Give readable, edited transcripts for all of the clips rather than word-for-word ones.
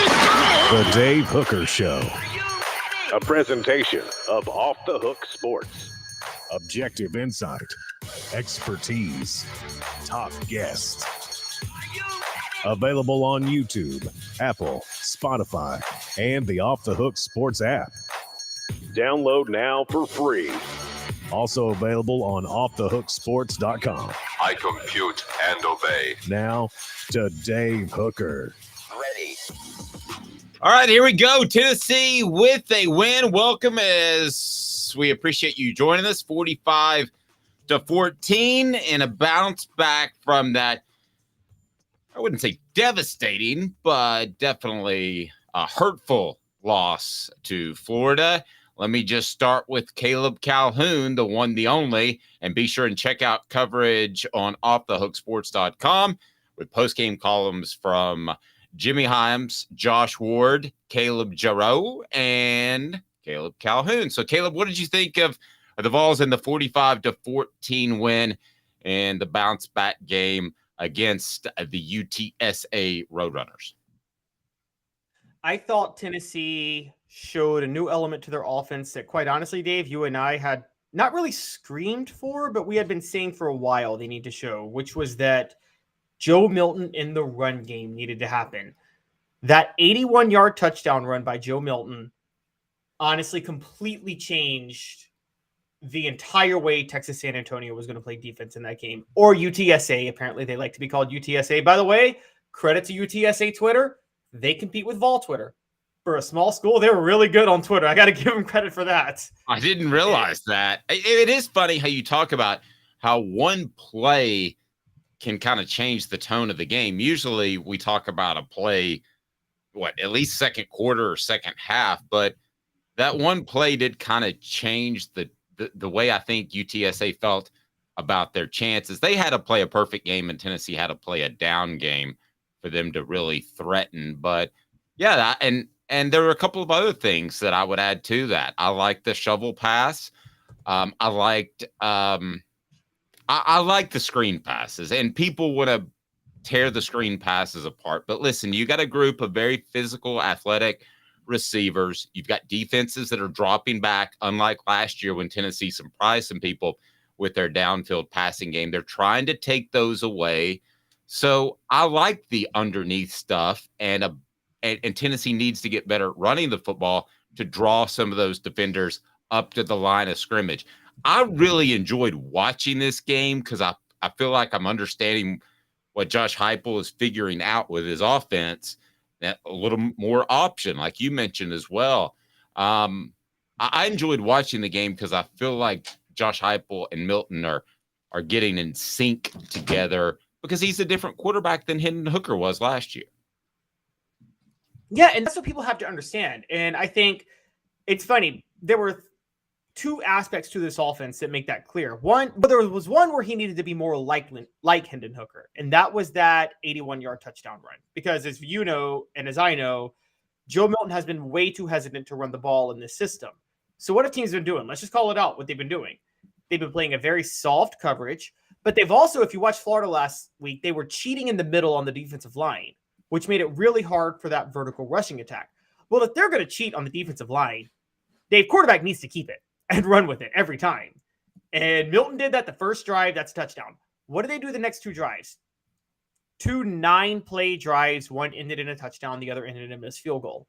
The Dave Hooker Show. A presentation of Off the Hook Sports. Objective insight, expertise, top guests. Available on YouTube, Apple, Spotify, and the Off the Hook Sports app. Download now for free. Also available on offthehooksports.com. I compute and obey. Now to Dave Hooker. Ready. All right, here we go. Tennessee with a win. Welcome, as we appreciate you joining us. 45-14 and a bounce back from that. I wouldn't say devastating, but definitely a hurtful loss to Florida. Let me just start with Caleb Calhoun, the one, the only, and be sure and check out coverage on offthehooksports.com with postgame columns from Jimmy Himes, Josh Ward, Caleb Jarreau, and Caleb Calhoun. So, Caleb, what did you think of the Vols in the 45-14 win and the bounce back game against the UTSA Roadrunners? I thought Tennessee showed a new element to their offense that, quite honestly, Dave, you and I had not really screamed for, but we had been saying for a while they need to show, which was that Joe Milton in the run game needed to happen. That 81-yard touchdown run by Joe Milton honestly completely changed the entire way Texas San Antonio was going to play defense in that game. Or UTSA. Apparently, they like to be called UTSA. By the way, credit to UTSA Twitter. They compete with Vol Twitter. For a small school, they were really good on Twitter. I got to give them credit for that. I didn't realize that. It is funny how you talk about how one play can kind of change the tone of the game. Usually we talk about a play, at least second quarter or second half, but that one play did kind of change the way I think UTSA felt about their chances. They had to play a perfect game and Tennessee had to play a down game for them to really threaten. But yeah, and there were a couple of other things that I would add to that. I liked the shovel pass. I liked the screen passes, and people want to tear the screen passes apart. But listen, you got a group of very physical, athletic receivers. You've got defenses that are dropping back, unlike last year when Tennessee surprised some people with their downfield passing game. They're trying to take those away. So I like the underneath stuff, and Tennessee needs to get better at running the football to draw some of those defenders up to the line of scrimmage. I really enjoyed watching this game because I feel like I'm understanding what Josh Heupel is figuring out with his offense. That a little more option, like you mentioned as well. I enjoyed watching the game because I feel like Josh Heupel and Milton are getting in sync together because he's a different quarterback than Hendon Hooker was last year. Yeah, and that's what people have to understand. And I think it's funny. There were two aspects to this offense that make that clear. There was one where he needed to be more like Hendon Hooker, and that was that 81-yard touchdown run. Because as you know, and as I know, Joe Milton has been way too hesitant to run the ball in this system. So what have teams been doing? Let's just call it out what they've been doing. They've been playing a very soft coverage, but they've also, if you watched Florida last week, they were cheating in the middle on the defensive line, which made it really hard for that vertical rushing attack. Well, if they're going to cheat on the defensive line, Dave, quarterback needs to keep it and run with it every time. And Milton did that the first drive. That's a touchdown. What do they do the next two drives? 2 9-play drives. One ended in a touchdown. The other ended in a missed field goal.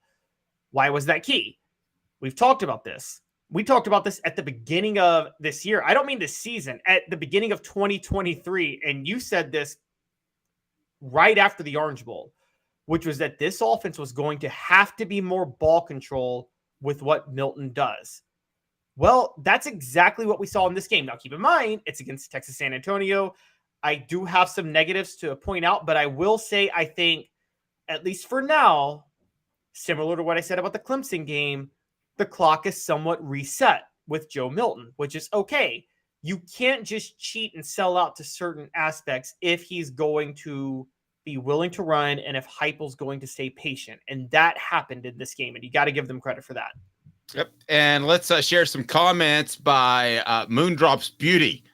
Why was that key? We've talked about this. We talked about this at the beginning of this year. I don't mean this season. At the beginning of 2023. And you said this right after the Orange Bowl, which was that this offense was going to have to be more ball control with what Milton does. Well, that's exactly what we saw in this game. Now, keep in mind, it's against Texas San Antonio. I do have some negatives to point out, but I will say I think, at least for now, similar to what I said about the Clemson game, the clock is somewhat reset with Joe Milton, which is okay. You can't just cheat and sell out to certain aspects if he's going to be willing to run and if Heupel's going to stay patient. And that happened in this game, and you got to give them credit for that. Yep. And let's share some comments by Moondrop's Beauty.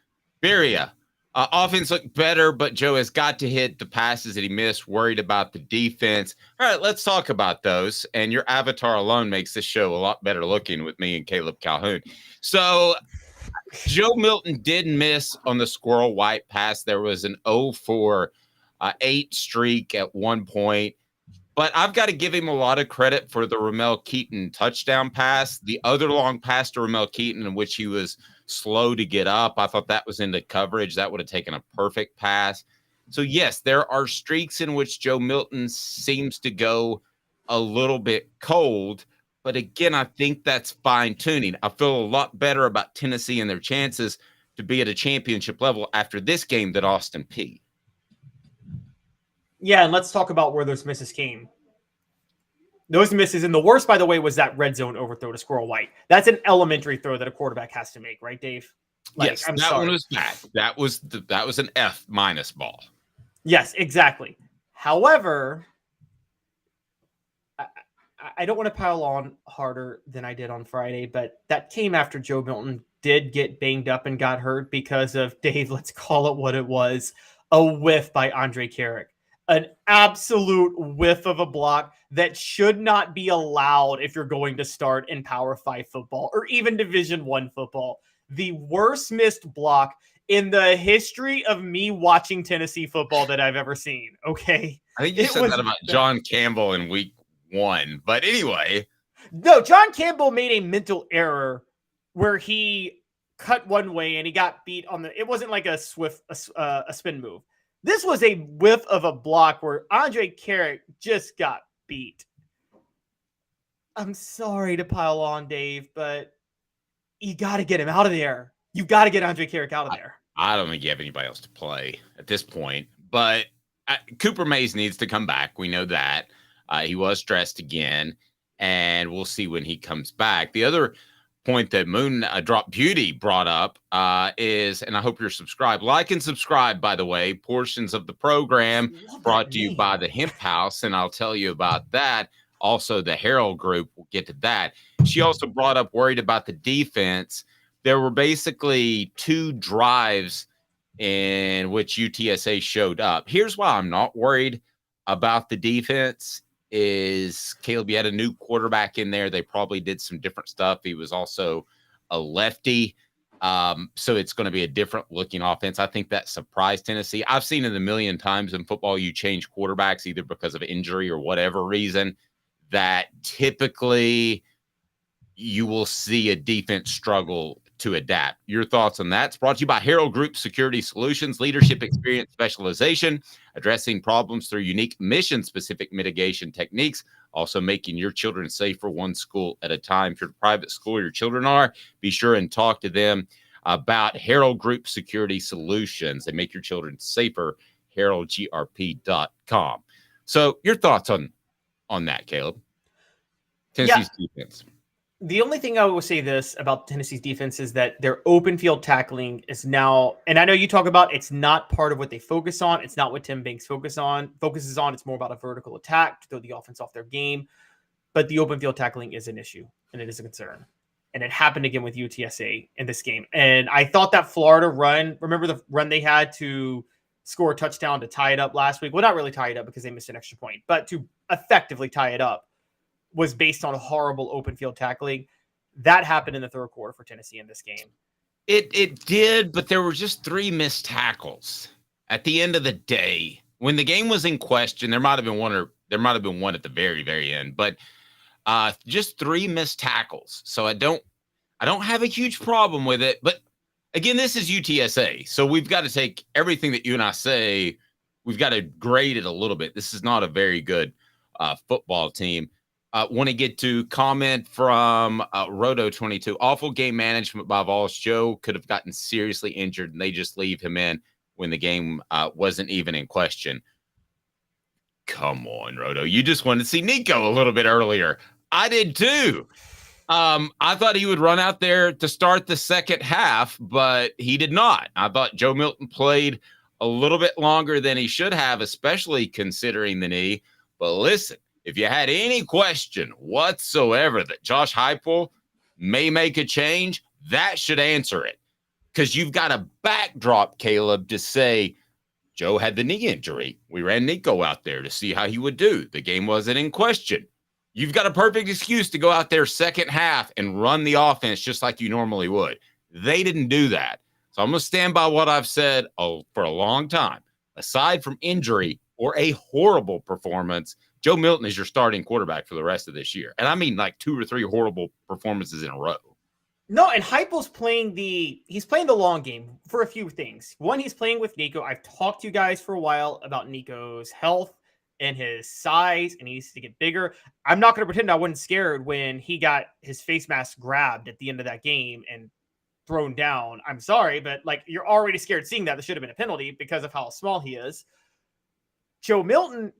Beria, Offense looked better, but Joe has got to hit the passes that he missed, worried about the defense. All right, let's talk about those. And your avatar alone makes this show a lot better looking with me and Caleb Calhoun. So Joe Milton did miss on the squirrel white pass. There was an 0 for 8 streak at one point. But I've got to give him a lot of credit for the Ramel Keaton touchdown pass. The other long pass to Ramel Keaton in which he was slow to get up, I thought that was into coverage. That would have taken a perfect pass. So, yes, there are streaks in which Joe Milton seems to go a little bit cold. But again, I think that's fine-tuning. I feel a lot better about Tennessee and their chances to be at a championship level after this game than Austin Peay. Yeah, and let's talk about where those misses came. Those misses, and the worst, by the way, was that red zone overthrow to Squirrel White. That's an elementary throw that a quarterback has to make, right, Dave? Yes, that one was bad. That was an F- ball. Yes, exactly. However, I don't want to pile on harder than I did on Friday, but that came after Joe Milton did get banged up and got hurt because of, Dave, let's call it what it was, a whiff by Andre Carrick. An absolute whiff of a block that should not be allowed if you're going to start in Power 5 football or even Division I football. The worst missed block in the history of me watching Tennessee football that I've ever seen. Okay. I think you said that about John Campbell in week 1. But anyway. No, John Campbell made a mental error where he cut one way and he got beat on the, it wasn't like a spin move. This was a whiff of a block where Andre Carrick just got beat. I'm sorry to pile on, Dave, but you got to get him out of there. You got to get Andre Carrick out of there. I don't think you have anybody else to play at this point, but Cooper Mays needs to come back. We know that. He was stressed again, and we'll see when he comes back. The other point that Moon Drop Beauty brought up is, and I hope you're subscribed. Like and subscribe, by the way. Portions of the program brought to you by the Hemp House, and I'll tell you about that. Also, the Herald Group, we'll get to that. She also brought up worried about the defense. There were basically 2 drives in which UTSA showed up. Here's why I'm not worried about the defense is, Caleb, you had a new quarterback in there. They probably did some different stuff. He was also a lefty. So it's going to be a different looking offense. I think that surprised Tennessee. I've seen it a million times in football. You change quarterbacks either because of injury or whatever reason, that typically you will see a defense struggle to adapt. Your thoughts on that? It's brought to you by Herald Group Security Solutions, leadership, experience, specialization, addressing problems through unique mission-specific mitigation techniques, also making your children safer one school at a time. If you're a private school your children are, be sure and talk to them about Herald Group Security Solutions. They make your children safer, heraldgrp.com. So your thoughts on that, Caleb? Tennessee's defense. The only thing I will say this about Tennessee's defense is that their open field tackling is now, and I know you talk about it's not part of what they focus on. It's not what Tim Banks focuses on. It's more about a vertical attack to throw the offense off their game. But the open field tackling is an issue, and it is a concern. And it happened again with UTSA in this game. And I thought that Florida run, remember the run they had to score a touchdown to tie it up last week? Well, not really tie it up because they missed an extra point, but to effectively tie it up, was based on a horrible open field tackling. That happened in the third quarter for Tennessee in this game. It did, but there were just 3 missed tackles at the end of the day. When the game was in question, there might have been one at the very, very end, but just 3 missed tackles. So I don't have a huge problem with it. But again, this is UTSA. So we've got to take everything that you and I say, we've got to grade it a little bit. This is not a very good football team. Want to get to comment from Roto22. Awful game management by Vols. Joe could have gotten seriously injured, and they just leave him in when the game wasn't even in question. Come on, Roto. You just wanted to see Nico a little bit earlier. I did too. I thought he would run out there to start the second half, but he did not. I thought Joe Milton played a little bit longer than he should have, especially considering the knee. But listen, if you had any question whatsoever that Josh Heupel may make a change, that should answer it. because you've got a backdrop, Caleb, to say Joe had the knee injury. We ran Nico out there to see how he would do. The game wasn't in question. You've got a perfect excuse to go out there second half and run the offense just like you normally would. They didn't do that. So I'm going to stand by what I've said for a long time. Aside from injury or a horrible performance, Joe Milton is your starting quarterback for the rest of this year. And I mean like 2 or 3 horrible performances in a row. No, and Heupel's playing the long game for a few things. One, he's playing with Nico. I've talked to you guys for a while about Nico's health and his size, and he needs to get bigger. I'm not going to pretend I wasn't scared when he got his face mask grabbed at the end of that game and thrown down. I'm sorry, but like, you're already scared seeing that. There should have been a penalty because of how small he is. Joe Milton,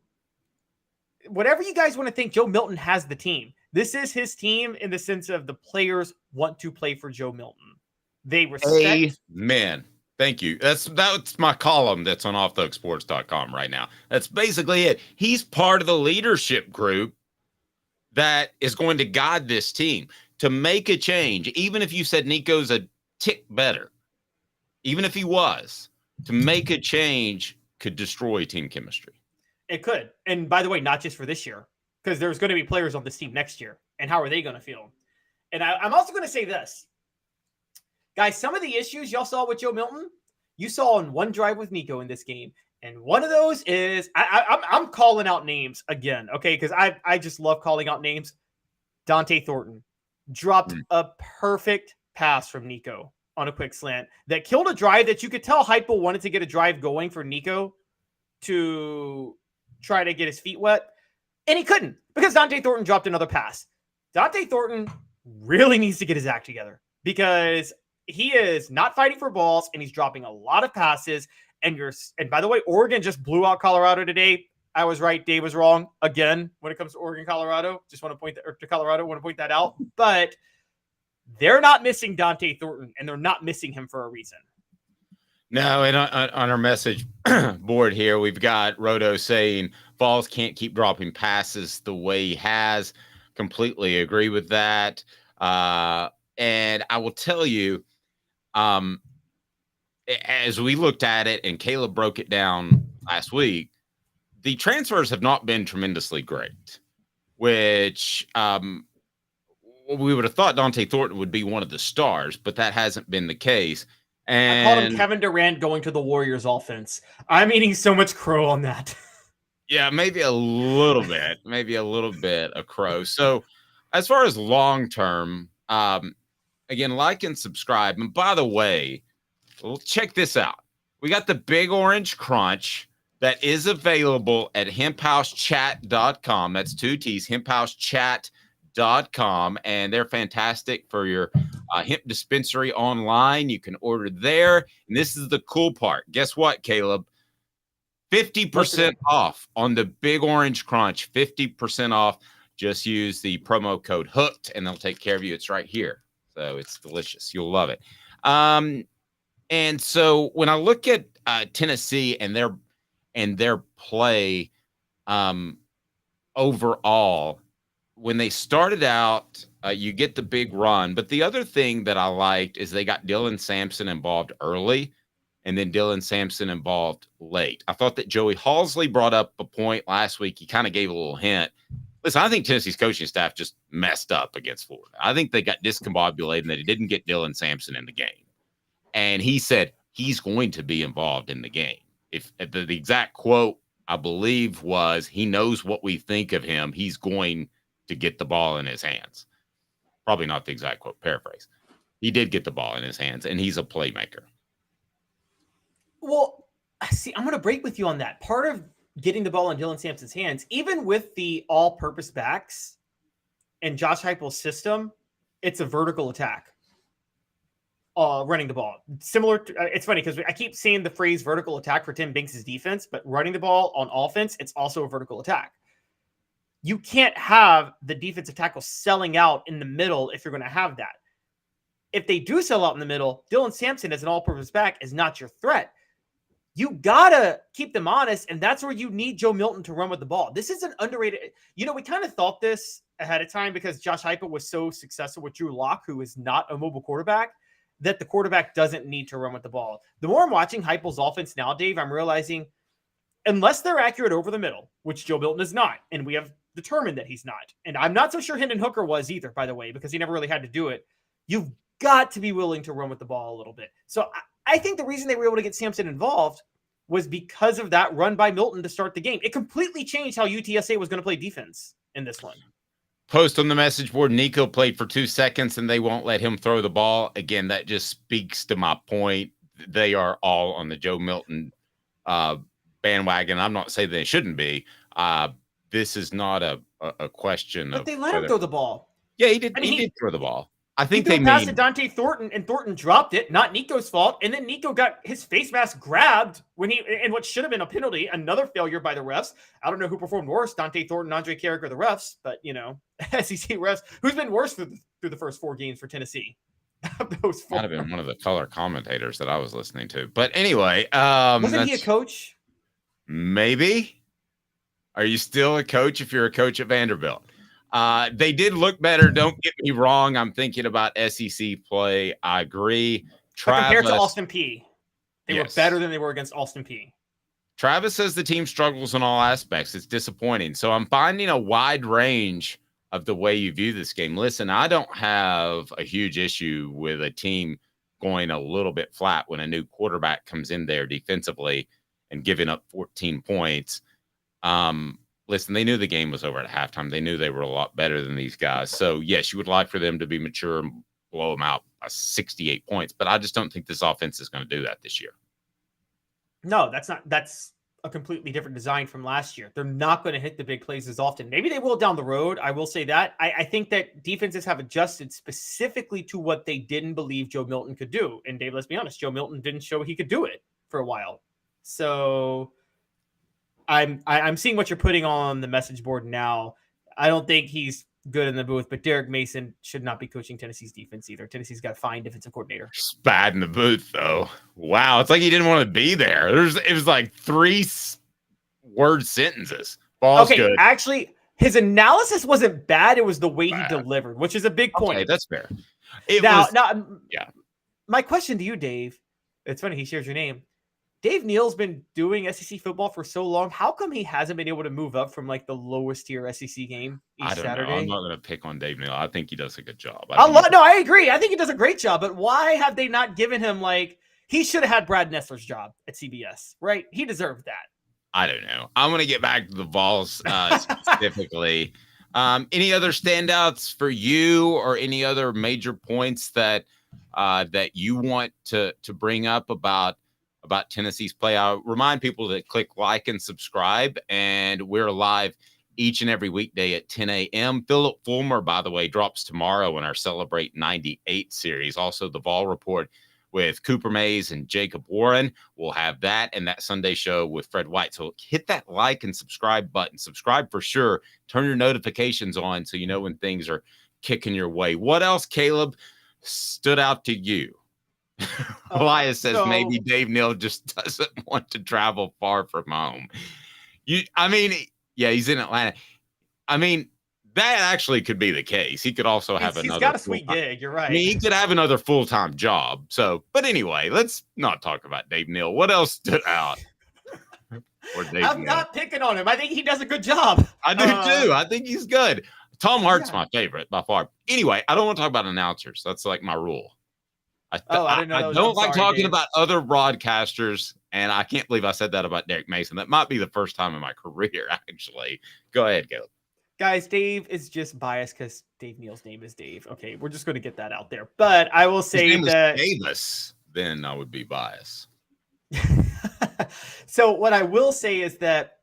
whatever you guys want to think, Joe Milton has the team. This is his team in the sense of the players want to play for Joe Milton. They respect. Amen. Thank you. That's my column that's on offthehooksports.com right now. That's basically it. He's part of the leadership group that is going to guide this team to make a change. Even if you said Nico's a tick better, even if he was, to make a change could destroy team chemistry. It could. And by the way, not just for this year, because there's going to be players on this team next year. And how are they going to feel? And I'm also going to say this. Guys, some of the issues y'all saw with Joe Milton, you saw on one drive with Nico in this game. And one of those is, I'm calling out names again, okay? Because I just love calling out names. Dante Thornton dropped a perfect pass from Nico on a quick slant that killed a drive that you could tell Heupel wanted to get a drive going for Nico to try to get his feet wet. And he couldn't because Dante Thornton dropped another pass. Dante Thornton really needs to get his act together because he is not fighting for balls and he's dropping a lot of passes. And by the way, Oregon just blew out Colorado today. I was right. Dave was wrong again when it comes to Oregon, Colorado. Just want to point that out. But they're not missing Dante Thornton and they're not missing him for a reason. No, and on our message board here, we've got Roto saying Vols can't keep dropping passes the way he has. Completely agree with that. And I will tell you, as we looked at it and Caleb broke it down last week, the transfers have not been tremendously great, which we would have thought Dante Thornton would be one of the stars, but that hasn't been the case. And I called him Kevin Durant going to the Warriors offense. I'm eating so much crow on that. Yeah, maybe a little bit of crow. So as far as long-term, again, like and subscribe. And by the way, check this out. We got the Big Orange Crunch that is available at hemphousechat.com. That's 2 T's, hemphousechat.com. And they're fantastic for your hemp dispensary online. You can order there. And this is the cool part. Guess what, Caleb? 50% off on the Big Orange Crunch. 50% off. Just use the promo code HOOKED and they'll take care of you. It's right here. So it's delicious. You'll love it. And so when I look at Tennessee and their play overall, when they started out, you get the big run. But the other thing that I liked is they got Dylan Sampson involved early and then Dylan Sampson involved late. I thought that Joey Halsley brought up a point last week. He kind of gave a little hint. Listen, I think Tennessee's coaching staff just messed up against Florida. I think they got discombobulated and that he didn't get Dylan Sampson in the game. And he said he's going to be involved in the game. If the exact quote, I believe, was he knows what we think of him. He's going to get the ball in his hands. Probably not the exact quote, paraphrase. He did get the ball in his hands, and he's a playmaker. Well, see, I'm going to break with you on that. Part of getting the ball in Dylan Sampson's hands, even with the all-purpose backs and Josh Heupel's system, it's a vertical attack. Running the ball. Similar to, it's funny because I keep saying the phrase vertical attack for Tim Banks' defense, but running the ball on offense, it's also a vertical attack. You can't have the defensive tackle selling out in the middle if you're going to have that. If they do sell out in the middle, Dylan Sampson as an all-purpose back is not your threat. You got to keep them honest, and that's where you need Joe Milton to run with the ball. This is an underrated – we kind of thought this ahead of time because Josh Heupel was so successful with Drew Lock, who is not a mobile quarterback. that the quarterback doesn't need to run with the ball. The more I'm watching Heupel's offense now, Dave, I'm realizing unless they're accurate over the middle, which Joe Milton is not, and we have determined that he's not, and I'm not so sure Hendon Hooker was either, by the way, because he never really had to do it. You've got to be willing to run with the ball a little bit. So I think the reason they were able to get Sampson involved was because of that run by Milton to start the game. It completely changed how UTSA was going to play defense in this one. Post on the message board, Nico played for 2 seconds and they won't let him throw the ball. Again, that just speaks to my point. They are all on the Joe Milton bandwagon. I'm not saying they shouldn't be. This is not a question but of. But they let him throw the ball. Yeah, he did. I mean, he did throw the ball. I think they passed to Dante Thornton, and Thornton dropped it. Not Nico's fault. And then Nico got his face mask grabbed when and what should have been a penalty. Another failure by the refs. I don't know who performed worse, Dante Thornton, Andre Carrick, or the refs. But SEC refs. Who's been worse through the first 4 games for Tennessee? Those 4. Might have been one of the color commentators that I was listening to. But anyway, wasn't he a coach? Maybe. Are you still a coach if you're a coach at Vanderbilt? They did look better. Don't get me wrong. I'm thinking about SEC play. I agree. Compared to Austin Peay, they were better than they were against Austin Peay. Travis says the team struggles in all aspects. It's disappointing. So I'm finding a wide range of the way you view this game. Listen, I don't have a huge issue with a team going a little bit flat when a new quarterback comes in there defensively and giving up 14 points. Listen, they knew the game was over at halftime. They knew they were a lot better than these guys. So, yes, you would like for them to be mature and blow them out by 68 points. But I just don't think this offense is going to do that this year. No, that's a completely different design from last year. They're not going to hit the big plays as often. Maybe they will down the road. I will say that. I think that defenses have adjusted specifically to what they didn't believe Joe Milton could do. And Dave, let's be honest, Joe Milton didn't show he could do it for a while. So I'm seeing what you're putting on the message board now. I don't think he's good in the booth, but Derek Mason should not be coaching Tennessee's defense either. Tennessee's got a fine defensive coordinator. He's bad in the booth, though. Wow, it's like he didn't want to be there. It was like 3-word sentences. Ball's good. Actually, his analysis wasn't bad. It was the way he delivered, which is a big point. Okay, that's fair. My question to you, Dave. It's funny he shares your name. Dave Neal's been doing SEC football for so long. How come he hasn't been able to move up from like the lowest tier SEC game each Saturday? I'm not going to pick on Dave Neal. I think he does a good job. I agree. I think he does a great job. But why have they not given him he should have had Brad Nessler's job at CBS, right? He deserved that. I don't know. I'm going to get back to the Vols specifically. Any other standouts for you or any other major points that you want to bring up about Tennessee's play? I'll remind people to click like and subscribe, and we're live each and every weekday at 10 a.m. Philip Fulmer, by the way, drops tomorrow in our Celebrate 98 series. Also, the Vol Report with Cooper Mays and Jacob Warren. We'll have that and that Sunday show with Fred White. So hit that like and subscribe button. Subscribe for sure. Turn your notifications on so you know when things are kicking your way. What else, Caleb, stood out to you? Elias says maybe Dave Neal just doesn't want to travel far from home. He's in Atlanta. That actually could be the case. He could also have another. He's got a sweet gig. You're right. He could have another full-time job. So, but anyway, let's not talk about Dave Neal. What else stood out? I'm not picking on him. I think he does a good job. I do too. I think he's good. Tom Hart's my favorite by far. Anyway, I don't want to talk about announcers. That's like my rule. I don't like talking about other broadcasters, and I can't believe I said that about Derek Mason. That might be the first time in my career, actually. Go ahead, Caleb. Guys, Dave is just biased because Dave Neal's name is Dave. Okay, we're just going to get that out there. But I will say that Davis, then I would be biased. So what I will say is that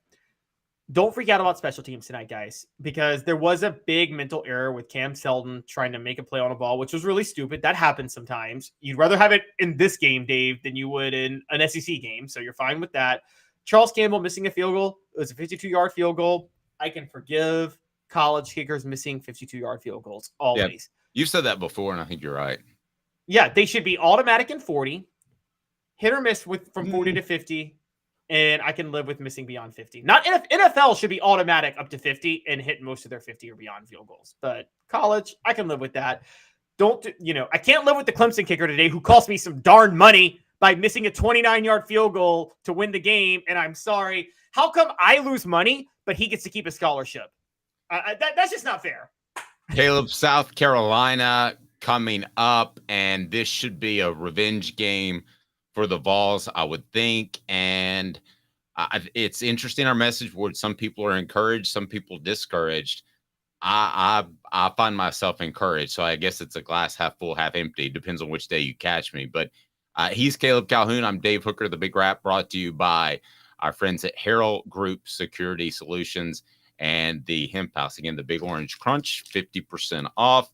don't freak out about special teams tonight, guys, because there was a big mental error with Cam Selden trying to make a play on a ball, which was really stupid. That happens sometimes. You'd rather have it in this game, Dave, than you would in an SEC game. So you're fine with that. Charles Campbell missing a field goal. It was a 52-yard field goal. I can forgive college kickers missing 52-yard field goals always. Yeah, you've said that before, and I think you're right. Yeah, they should be automatic in 40, hit or miss from 40 to 50. And I can live with missing beyond 50. Not NFL should be automatic up to 50 and hit most of their 50 or beyond field goals. But college, I can live with that. I can't live with the Clemson kicker today who cost me some darn money by missing a 29-yard field goal to win the game. And I'm sorry. How come I lose money, but he gets to keep a scholarship? That's just not fair. Caleb, South Carolina coming up, and this should be a revenge game for the Vols, I would think. And it's interesting, our message board. Some people are encouraged, some people discouraged. I find myself encouraged. So I guess it's a glass half full, half empty. Depends on which day you catch me. But he's Caleb Calhoun. I'm Dave Hooker, the Big Rap, brought to you by our friends at Apparel Group Security Solutions and the Hemp House. Again, the Big Orange Crunch, 50% off.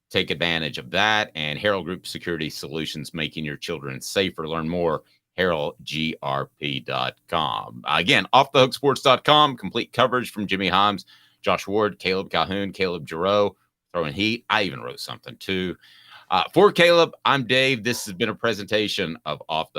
Take advantage of that. And Herald Group Security Solutions, making your children safer. Learn more, heraldgrp.com. Again, offthehooksports.com, complete coverage from Jimmy Himes, Josh Ward, Caleb Calhoun, Caleb Giroux, throwing heat. I even wrote something too. For Caleb, I'm Dave. This has been a presentation of Off the